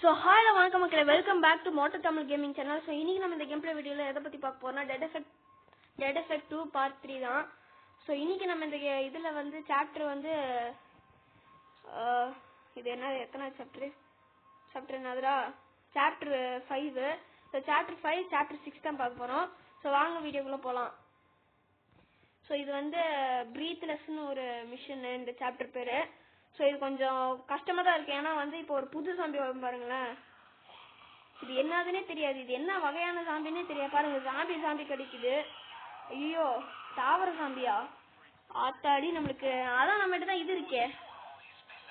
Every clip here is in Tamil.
So hi வணக்கம் மக்களே, welcome back to Moto Tamil gaming channel. So இன்னைக்கு நம்ம இந்த கேம் பிளே வீடியோவில் எதை பற்றி பார்க்க போறோம்னா டெட் எஃபெக்ட் 2 பார்ட் 3 தான். ஸோ இன்னைக்கு நம்ம இந்த இதில் வந்து சாப்டர் வந்து இது என்ன எத்தனை சாப்டர் என்னதுரா சாப்டர் 5. ஸோ சாப்டர் 5 சாப்டர் 6 தான் பார்க்க போகிறோம். ஸோ வாங்க வீடியோக்குள்ளே போகலாம். ஸோ இது வந்து ப்ரீத்லெஸ்ன்னு ஒரு மிஷன், இந்த சாப்டர் பேர். ஸோ இது கொஞ்சம் கஷ்டமாக தான் இருக்குது. ஏன்னா வந்து இப்போ ஒரு புது சாம்பி வரும் பாருங்களேன். இது என்னதுன்னே தெரியாது, இது என்ன வகையான சாம்பின்னே தெரியாது. பாருங்க, சாம்பி கிடைக்குது. ஐயோ, தாவர சாம்பியா ஆத்தாடி. நம்மளுக்கு அதான் நம்மகிட்ட தான் இது இருக்கே,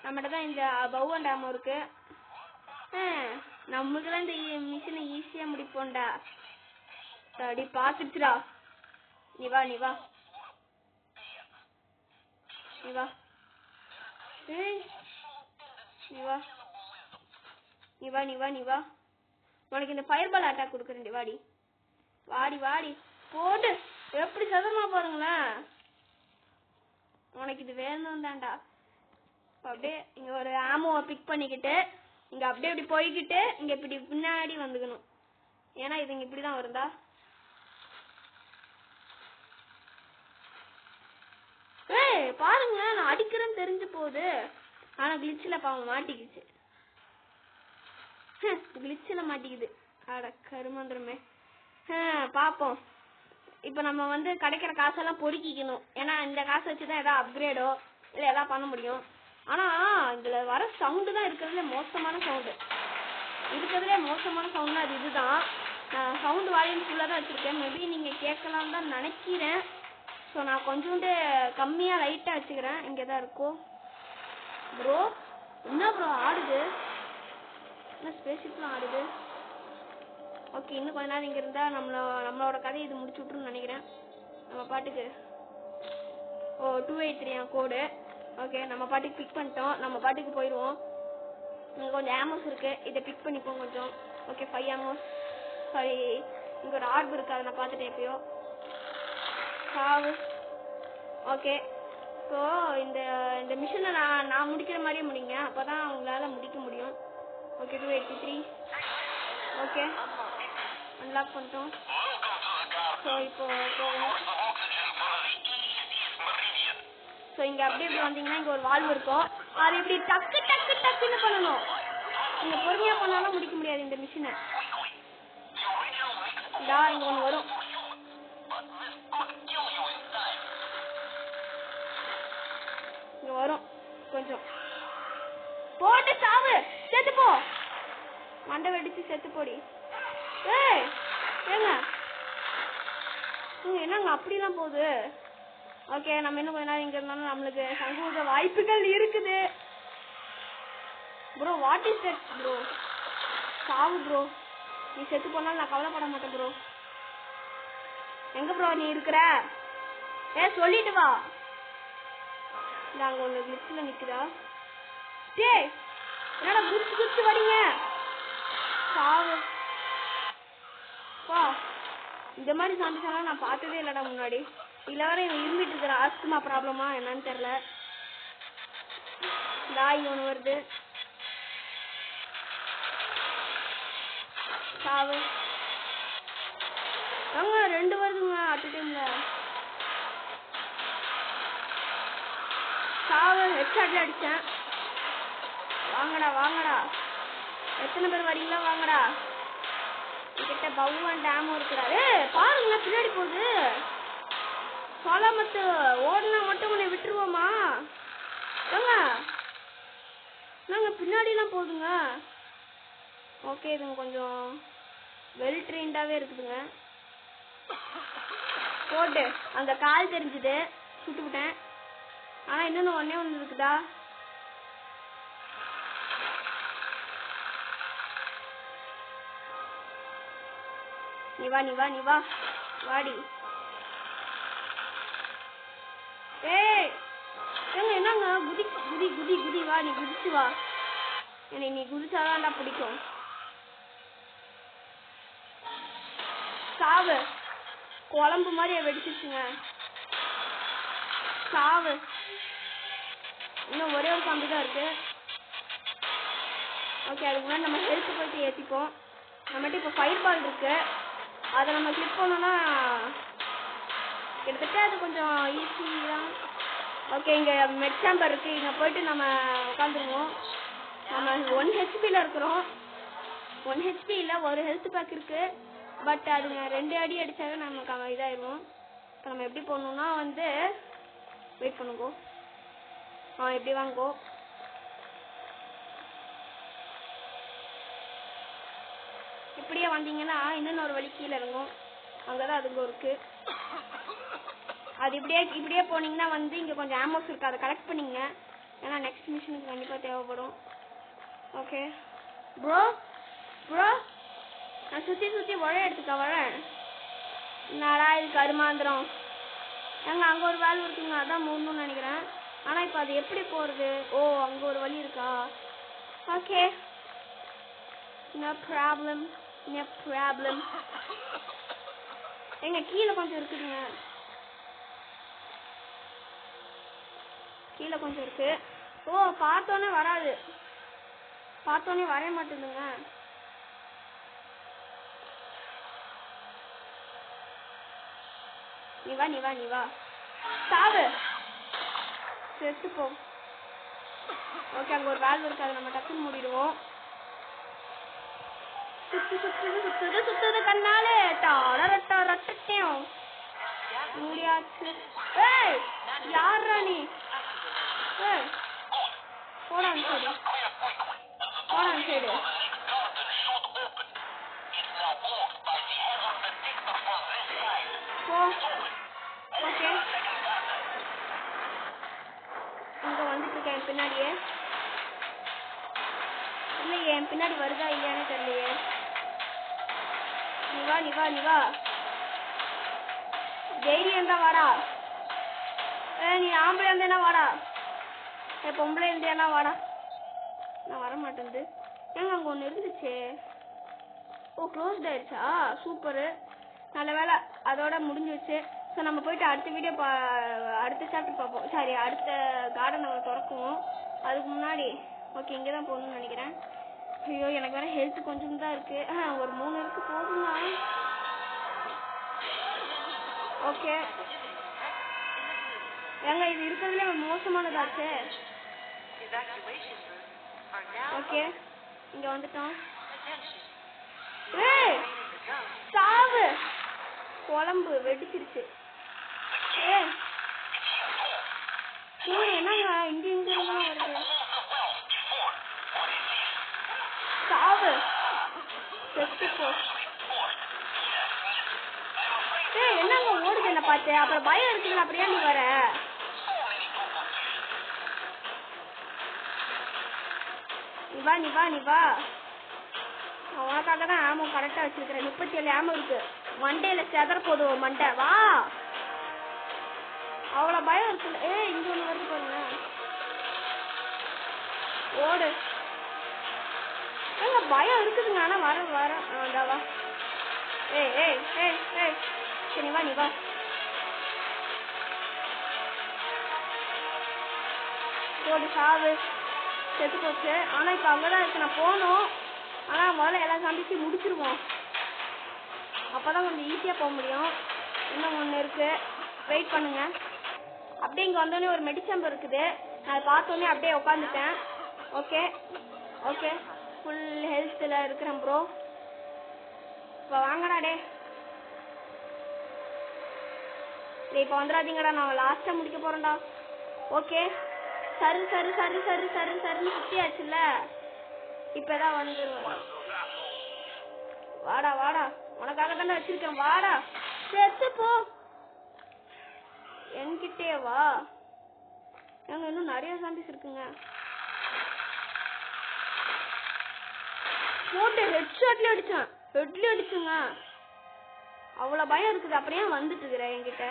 நம்மகிட்ட தான் இந்த பவ் அண்ட் ஆமோ இருக்கு. நம்மளுக்குலாம் இந்த மிஷினை ஈஸியாக முடிப்போம்டா. தாடி பார்த்துச்சுடா. நீ வா நீ வா நீ வா நீ வா நீ வா நீ வா நீ வா உனக்கு இந்த ஃபயர் பால் அட்டாக் கொடுக்குறேன். வாடி வாடி வாடி போட்டு எப்படி சதமா பாருங்களேன். உனக்கு இது வேணும் தான்டா. அப்படியே இங்க ஒரு ஆமோவை பிக் பண்ணிக்கிட்டு இங்க அப்படியே இப்படி போய்கிட்டு இங்க இப்படி பின்னாடி வந்துக்கணும். ஏன்னா இது இங்க இப்படிதான் வருந்தா. பாருங்க, நான் அடிக்கிறேன்னு தெரிஞ்சு போகுது. ஆனா கிளிச்சில பாவம் மாட்டிக்கிச்சு. கிளிச்சில மாட்டிக்குது. அட கருமந்திரமே. பாப்போம். இப்ப நம்ம வந்து கிடைக்கிற காசெல்லாம் பொறுக்கிக்கணும். ஏன்னா இந்த காசை வச்சுதான் ஏதாவது அப்கிரேடோ இல்ல ஏதாவது பண்ண முடியும். ஆனா இதுல வர சவுண்டு தான் இருக்கிறதுல மோசமான சவுண்டு. அது இதுதான். நான் சவுண்டு வால்யூம் ஃபுல்லா தான் வச்சிருக்கேன். மேபி நீங்க கேட்கலாம் தான் நினைக்கிறேன். ஸோ நான் கொஞ்சோண்டு கம்மியாக லைட்டாக வச்சுக்கிறேன். இங்கே தான் இருக்கும். ப்ரோ என்ன ப்ரோ ஆடுது? என்ன ஸ்பேஸ்ஷிப்லாம் ஆடுது? ஓகே, இன்னும் கொஞ்ச நேரம் இங்கே இருந்தால் நம்மளோட கதையை இது முடிச்சு விட்ருன்னு நினைக்கிறேன். நம்ம பாட்டுக்கு 283 கோடு. ஓகே, நம்ம பாட்டுக்கு பிக் பண்ணிட்டோம். நம்ம பாட்டுக்கு போயிடுவோம். இங்கே கொஞ்சம் ஆமோஸ் இருக்குது, இதை பிக் பண்ணிப்போம் கொஞ்சம். Okay, 5 Amos. சாரி, இங்கே ஒரு ஆர்ப் இருக்குது, அதை நான் பார்த்துட்டேன் எப்பயோ. ஓகே, ஸோ இந்த மிஷனை நான் முடிக்கிற மாதிரியே முடிங்க, அப்போ தான் உங்களால் முடிக்க முடியும். ஓகே, 283. ஓகே, அன்லாக் பண்ணிட்டோம். ஸோ இப்போ போவோம். ஸோ இங்கே அப்படியே இப்படி வந்தீங்கன்னா இங்கே ஒரு வால்வு இருக்கும். அது இப்படி டக்கு டக்கு டக்குன்னு பண்ணணும். நீங்கள் பொறுமையாக பண்ணாலும் முடிக்க முடியாது இந்த மிஷினை. இங்கே ஒன்று வரும். வரும் கொஞ்சம் போட்டு சாவு. செத்து போ, மண்டை வெடிச்சு செத்து போடி. ஏங்க என்னங்க அப்படிலாம் போகுது? ஓகே, நம்ம இன்னும் கொஞ்ச நேரம் இங்க இருந்தாலும் நம்மளுக்கு சங்கூத வாய்ப்புகள் இருக்குது. Bro what is that bro? சாவு ப்ரோ, நீ செத்து போனாலும் நான் கவலைப்பட மாட்டேன் ப்ரோ. எங்க ப்ரோ நீ இருக்கிற? சொல்லிட்டு வா. நாங்க ஒண்ணு கிளிச்சில நிக்குதா? டேய் என்னடா குச்சி வரீங்க? சாவு பா. இந்த மாதிரி சாம்பிஸெல்லாம் நான் பார்த்ததே இல்லடா முன்னாடி. இல்லை வர இருந்துட்டு இருக்கிற ஆஸ்துமா ப்ராப்ளமா என்னன்னு தெரியல. தாய் ஒன்று வருது. சாவு. 2 வருதுங்க அட் டைம்ல. சாவு. ஹெட்ஷாட்ல அடிச்சேன். வாங்கடா வாங்கடா, எத்தனை பேர் வரீங்களா வாங்கடா. கிட்ட பவ் அண்ட் டேமோ இருக்கிறாரு. பாருங்களா பின்னாடி போகுது. சொலாமத்து ஓடுனா மட்டும் உன்னை விட்டுருவோமா? நாங்க பின்னாடிலாம் போகுதுங்க. ஓகே, இதுங்க கொஞ்சம் வெல் ட்ரெயின்டாவே இருக்குதுங்க. போட்டு அந்த கால் தெரிஞ்சுது, சுட்டுவிட்டேன். ஆனா இன்னொன்னு ஒண்ணு இருக்குதா. நீ வா நீ வா நீ வா வாடி. என்னங்க குதி குதி குதி குதி வா, நீ குதிச்சு வா. நீ குதிச்சாதான்டா பிடிக்கும். சாவு. குழம்பு மாதிரி வெடிச்சிச்சுங்க. சாவு. இன்னும் ஒரே ஒரு சாம்பி தான் இருக்கு. ஓகே, அதுக்கு முன்னாடி நம்ம ஹெல்த் போயிட்டு ஏற்றிப்போம். நம்மகிட்ட இப்போ ஃபயர் பால் இருக்கு, அதை நம்ம கிளிக் பண்ணோம்னா கிட்டத்தட்ட அது கொஞ்சம் ஈஸி தான். ஓகே, இங்கே மெட் சாம்பர் இருக்குது, இங்கே போயிட்டு நம்ம உட்காந்துருவோம். நம்ம 1 ஹெச்பியில் இருக்கிறோம். 1 ஹெச்பி இல்லை, ஒரு ஹெல்த் பேக் இருக்குது. பட் அதுங்க 2 அடி அடித்தாவே நமக்கு இதாகிடுவோம். இப்போ நம்ம எப்படி போடணுன்னா வந்து வெயிட் பண்ணுங்கோ. எப்படி வாங்கோ. இப்படியே வந்தீங்கன்னா இன்னொரு வழி கீழே இறங்கும், அங்கதான் அதுங்க இருக்கு. அது இப்படியே போனீங்கன்னா வந்து இங்க கொஞ்சம் ஆமோஸ் இருக்கு, அதை கலெக்ட் பண்ணிங்க. ஏன்னா நெக்ஸ்ட் மிஷனுக்கு கண்டிப்பா தேவைப்படும். ஓகே ப்ரோ, நான் சுத்தி வழ எடுத்துக்க வரேன். நாடா இது கருமாந்திரம். ஏங்க அங்க ஒரு வேலை இருக்குங்க, அதான் மூணுன்னு நினைக்கிறேன். ஆனா இப்ப அது எப்படி போறது? ஓ, அங்க ஒரு வழி இருக்கா? Okay, no problem. எங்க கீழே கொஞ்சம் இருக்குதுங்க, கீழே கொஞ்சம் இருக்கு. ஓ, பார்த்தோன்னே வராது, பார்த்தோன்னே வரைய மாட்டேங்குதுங்க. நீ வா சாவு, செத்து போ. ஓகே, அங்க ஒரு வேல்வ் இருக்கு, அதை நம்ம டக்குன்னு மூடிடுவோம். சுத்துது கண்ணாலே ரட்டையும் முடியாச்சு. ஏய், யாரா நீ? போடான் சைடு. ஓகே, இங்க வந்துட்டு இருக்கேன் என் பின்னாடியே. இல்லையே, என் பின்னாடி வருதா இல்லையானே தெரியலையே. நீ வா தைரியம் தான் வாடா. நீ ஆம்பளை இருந்தேனா வாடா, பொம்பளை இருந்தேனா வாடா. நான் வர மாட்டேங்குது. ஏங்க அங்க ஒண்ணு இருந்துச்சு. ஓ, க்ளோஸ்ட் ஆயிடுச்சா? சூப்பரு, நல்ல வேலை, அதோட முடிஞ்சிருச்சு. ஸோ நம்ம போயிட்டு அடுத்த சாப்டர் பார்ப்போம். சாரி, அடுத்த கார்டன் நம்ம திறக்குவோம். அதுக்கு முன்னாடி ஓகே, இங்கே தான் போகணும்னு நினைக்கிறேன். ஐயோ, எனக்கு வேற ஹெல்த் கொஞ்சம் தான் இருக்கு. ஒரு 3 இருக்கு, போகுங்க. ஓகே ஏங்க, இது இருக்கிறதுல மோசமானதாச்சு. ஓகே, இங்க வந்துட்டோம். ஏய், சாவு, குழம்பு வெடிச்சிருச்சு. என்னங்க இங்க வருது? சாவு, செத்து போ. என்னங்க ஓடுது என்ன பார்த்து? அப்புறம் பயம் இருக்குல்ல, அப்படியே நீ வர. நீ வா. உனக்காக தான் ஆமோ கரெக்டா வச்சிருக்கிறேன். 37 ஆமோ இருக்கு. மண்டையில செதற போதும் மண்டை. வா, அவ்வளவு பயம் இருக்குல்ல. இங்க ஒண்ணு வருது பாருங்க, ஓடு. ஏங்க பயம் இருக்குதுங்க, ஆனா வர வா. ஏய் சரி, நீ வா. ஓடு, சாவு, செத்து போச்சு. ஆனா இப்ப அங்கதான் இருக்கு, நான் போகணும். ஆனா முதல்ல எல்லாம் சமைச்சு முடிச்சிருவோம், அப்பதான் கொஞ்சம் ஈஸியா போக முடியும். இன்னும் ஒண்ணு இருக்கு, வெயிட் பண்ணுங்க. அப்படியே இங்க வந்தோடனே ஒரு மெடிசம்பர் இருக்குது, நான் பார்த்தோன்னே அப்படியே உட்காந்துட்டேன். ஓகே, ஃபுல் ஹெல்த்ல இருக்கிறேன் ப்ரோ. இப்போ வாங்கடா டே, இப்போ வந்துடாதீங்கடா, நான் லாஸ்டா முடிக்க போறேன்டா. ஓகே, சரி சுத்தியாச்சுல்ல, இப்பதான் வந்துருவேன். வாடா, உனக்காக தானே வச்சிருக்கேன், வாடா. செத்து போ, என்கிட்டே வா. ஏங்க இன்னும் நிறைய சாம்பிஸ் இருக்குங்க. போட்டு ஹெட்ல அடிச்சுங்க. அவ்வளவு பயம் இருக்குது, அப்படியே வந்துட்டு இருக்கிற என்கிட்ட.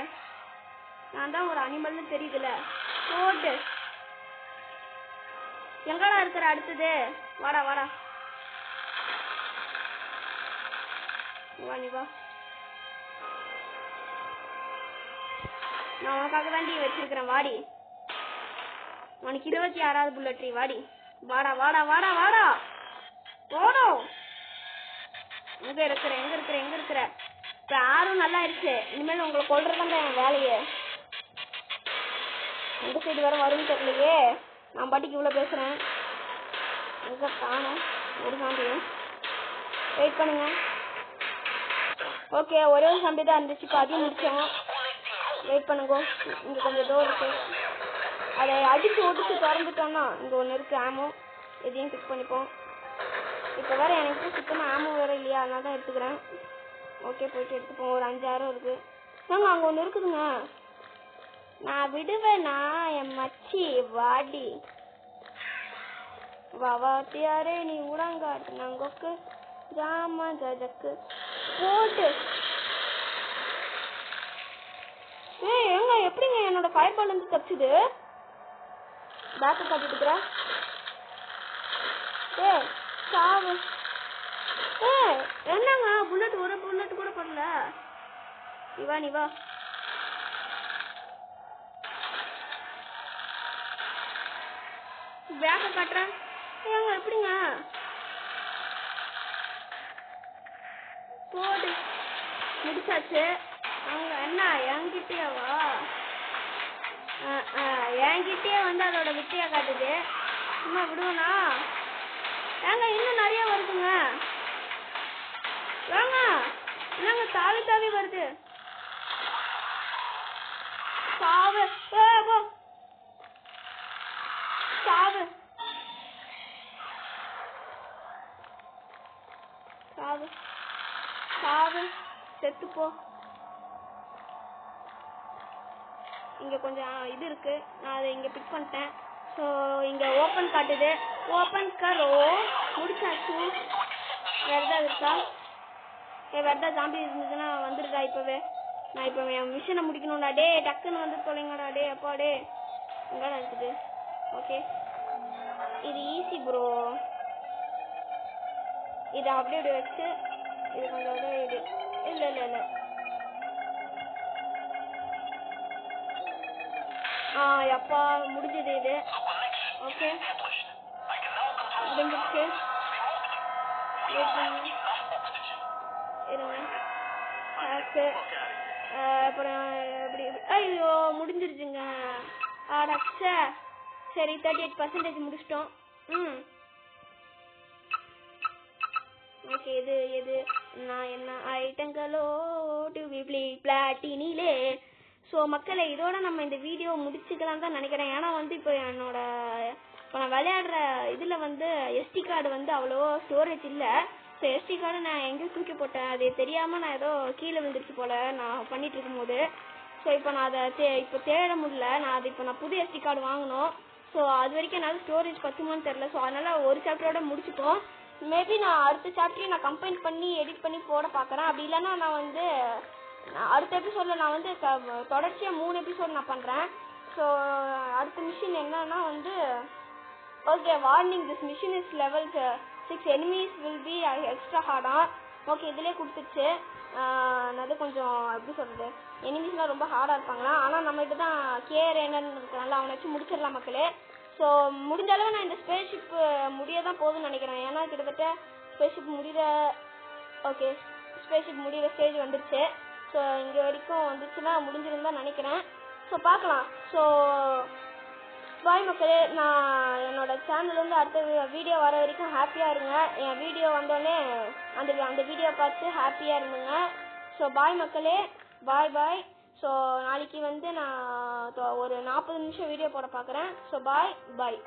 நான் தான் ஒரு அனிமல்னு தெரியுதுல. போட்டு எங்கடா இருக்கிற அடுத்தது? வாடா, நீ வா. நான் உனக்காக தாண்டி வச்சிருக்கிறேன், வாடி. உனக்கு 26வது புல்லட், வாடி. வாடா. எங்க இருக்கிற இப்போ ஆறும் நல்லா ஆயிடுச்சு. இனிமேல் உங்களை கொள்றதாங்க என் வேலையே. எந்த சைடு வர வரும்னு தெரியலையே. நான் பாட்டிக்கு இவ்வளோ பேசுகிறேன். எங்கே காணும் ஒரு சாம்பியும். வெயிட் பண்ணுங்க. ஓகே, ஒரே ஒரு சாம்பி தான் இருந்துச்சு. இப்போ அதையும் முடித்தோம். வெயிட் பண்ணுங்க. இங்கே கொஞ்சம் டோர் இருக்கு. அதை அடித்து ஒடிச்சு திறந்துட்டோன்னா இங்கே ஒன்று இருக்குது ஆமோ. இதையும் பிக் பண்ணிப்போம். இப்போ வேறு எனக்கு சுத்தமாக ஆமோ வேறு இல்லையா, அதனால தான் எடுத்துக்கிறேன். ஓகே, போயிட்டு எடுத்துப்போம். ஒரு 5-6 இருக்குது. நாங்கள் அங்கே ஒன்று இருக்குதுங்க. நான் விடுவேண்ணா என் மச்சி வாடி. வாத்தியாரே நீ உடங்காட்டு நாங்கொக்கு ஜாமா ஜக்கு போட்டு. ஏங்க எப்படிங்க என்னோட ஃபயர் பால் வந்து தப்பிச்சுது? பேக்கை காட்டிட்டு இருக்கிற. சாவு. என்னங்க புல்லட் ஒரு புல்லட் கூட பண்ணல. நீ வா. பேக்கை காட்டுறேன். ஏங்க எப்படிங்க போடு முடிச்சாச்சு. அங்க என்ன என்கிட்டயேவா? என்கிட்டயே வந்து அதோட வித்தையா காட்டுது. சும்மா விடுவனா? ஏங்க இன்னும் நிறைய வருதுங்க. ஏங்க என்னங்க தாவி வருது. சாவு. சாவு சாவு சாவு செத்துப்போ. இங்க கொஞ்சம் இது இருக்கு. நான் அதை இங்க பிக் பண்ணிட்டேன். ஸோ இங்க ஓப்பன் காட்டுது. ஓப்பன் கரோ. முடிச்சாச்சு. வேற ஏதாவது இருக்கா? வேற ஏதாவது ஜாம்பி இருந்ததுன்னா வந்துருதா இப்பவே? நான் இப்போ என் மிஷனை முடிக்கணும்டா. டே டக்குன்னு வந்து தொலைங்கடா. டே அப்பா டே எங்கடா இருக்குது? ஓகே, இது ஈஸி ப்ரோ. இதை அப்படியே வச்சு இது கொஞ்சம் இது இல்லை எப்பா முடிஞ்சது இது. ஓகே முடிஞ்சிருச்சு. இருங்க. அப்புறம் எப்படி? ஐயோ முடிஞ்சிருச்சுங்க. அடச்சே. சரி 38% முடிச்சிட்டோம். ஓகே, இது நான் என்ன ஐட்டங்களோ பிளாட்டினிலே. ஸோ மக்களை இதோட நம்ம இந்த வீடியோ முடிச்சுக்கலாம் தான் நினைக்கிறேன். ஏன்னா வந்து இப்போ நான் விளையாடுற இதில் வந்து எஸ்டி கார்டு வந்து அவ்வளோ ஸ்டோரேஜ் இல்லை. ஸோ எஸ்டி கார்டு நான் எங்கேயும் தூக்கி போட்டேன். அது தெரியாமல் நான் ஏதோ கீழே விழுந்துருச்சு போல் நான் பண்ணிட்டு இருக்கும்போது. ஸோ இப்போ நான் அதை இப்போ தேட முடியல. நான் புது எஸ்டி கார்டு வாங்கணும். ஸோ அது வரைக்கும் என்னால் ஸ்டோரேஜ் பத்துமான்னு தெரில. ஸோ அதனால் ஒரு சாப்டரோட முடிச்சுப்போம். மேபி நான் அடுத்த சாப்டரையும் நான் கம்பைன் பண்ணி எடிட் பண்ணி போட பார்க்குறேன். அப்படி இல்லைன்னா நான் வந்து அடுத்த எபிசோடில் நான் வந்து தொடர்ச்சியாக 3 எபிசோட் நான் பண்ணுறேன். ஸோ அடுத்த மிஷின் என்னன்னா வந்து okay warning this mission is level 6 enemies will be extra ஹார்டா. ஓகே இதிலே கொடுத்துச்சு. அது கொஞ்சம் எப்படி சொல்கிறது, எனிமீஸ்லாம் ரொம்ப ஹார்டாக இருப்பாங்களா. ஆனால் நம்மகிட்ட தான் கேர் என்னன்னு இருக்கிறனால அவனை வச்சு முடிச்சிடலாம் மக்களே. ஸோ முடிஞ்ச அளவு நான் இந்த ஸ்பேஸ்ஷிப் முடிய தான் போகுதுன்னு நினைக்கிறேன். ஏன்னா கிட்டத்தட்ட ஸ்பேஸ்ஷிப் முடிகிற ஸ்டேஜ் வந்துடுச்சு. ஸோ இங்கே வரைக்கும் வந்துச்சுன்னா முடிஞ்சிருந்தா நினைக்கிறேன். ஸோ பார்க்கலாம். ஸோ பாய் மக்களே. நான் என்னோட சேனல்லேருந்து அடுத்த வீடியோ வர வரைக்கும் ஹாப்பியாக இருங்க. என் வீடியோ வந்தோடனே அந்த வீடியோ பார்த்து ஹாப்பியாக இருந்துங்க. ஸோ பாய் மக்களே, பாய். ஸோ நாளைக்கு வந்து நான் ஒரு 40 நிமிஷம் வீடியோ போட பார்க்குறேன். So bye.